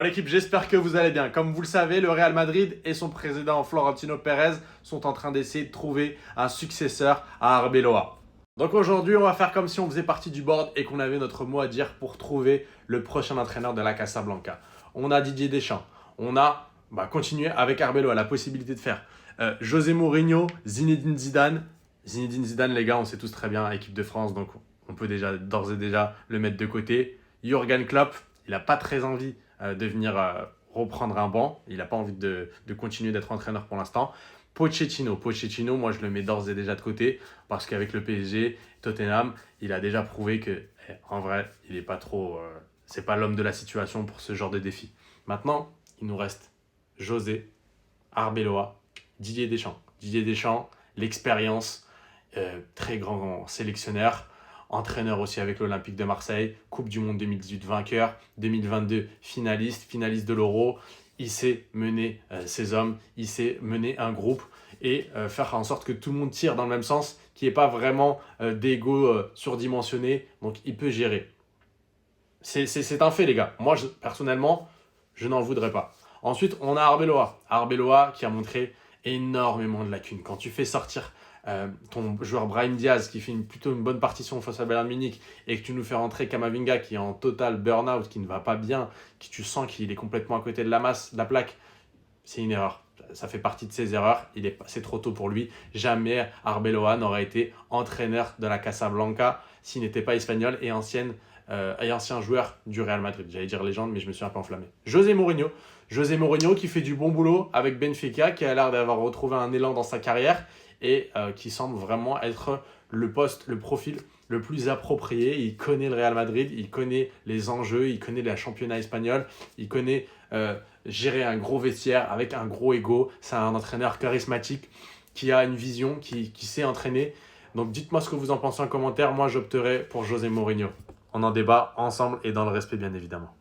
L'équipe, j'espère que vous allez bien. Comme vous le savez, le Real Madrid et son président Florentino Pérez sont en train d'essayer de trouver un successeur à Arbeloa. Donc aujourd'hui, on va faire comme si on faisait partie du board et qu'on avait notre mot à dire pour trouver le prochain entraîneur de la Casablanca. On a Didier Deschamps, on a continué avec Arbeloa, la possibilité de faire José Mourinho, Zinedine Zidane. Zinedine Zidane, les gars, on sait tous très bien, équipe de France, donc on peut déjà d'ores et déjà le mettre de côté. Jürgen Klopp, il n'a pas très envie de venir reprendre un banc. Il n'a pas envie de continuer d'être entraîneur pour l'instant. Pochettino, moi je le mets d'ores et déjà de côté parce qu'avec le PSG, Tottenham, il a déjà prouvé que, en vrai, il n'est pas trop. C'est pas l'homme de la situation pour ce genre de défi. Maintenant, il nous reste José, Arbeloa, Didier Deschamps. Didier Deschamps, l'expérience, très grand sélectionneur, entraîneur aussi avec l'Olympique de Marseille, Coupe du Monde 2018 vainqueur, 2022 finaliste de l'Euro. Il sait mener ses hommes, il sait mener un groupe et faire en sorte que tout le monde tire dans le même sens, qu'il n'y ait pas vraiment d'ego surdimensionné. Donc il peut gérer. C'est un fait, les gars. Moi, personnellement, je n'en voudrais pas. Ensuite, on a Arbeloa. Arbeloa qui a montré énormément de lacunes. Quand tu fais sortir ton joueur Brahim Diaz qui fait plutôt une bonne partition face à Bayern Munich et que tu nous fais rentrer Kamavinga qui est en total burn-out, qui ne va pas bien, qui tu sens qu'il est complètement à côté de la masse, de la plaque, c'est une erreur. Ça fait partie de ses erreurs. C'est trop tôt pour lui. Jamais Arbeloa n'aurait été entraîneur de la Casablanca s'il n'était pas espagnol et ancien joueur du Real Madrid. J'allais dire légende, mais je me suis un peu enflammé. José Mourinho qui fait du bon boulot avec Benfica, qui a l'air d'avoir retrouvé un élan dans sa carrière et qui semble vraiment être le profil le plus approprié. Il connaît le Real Madrid, il connaît les enjeux, il connaît le championnat espagnol, il connaît gérer un gros vestiaire avec un gros ego. C'est un entraîneur charismatique qui a une vision, qui sait entraîner. Donc dites-moi ce que vous en pensez en commentaire. Moi, j'opterai pour José Mourinho. On en débat ensemble et dans le respect, bien évidemment.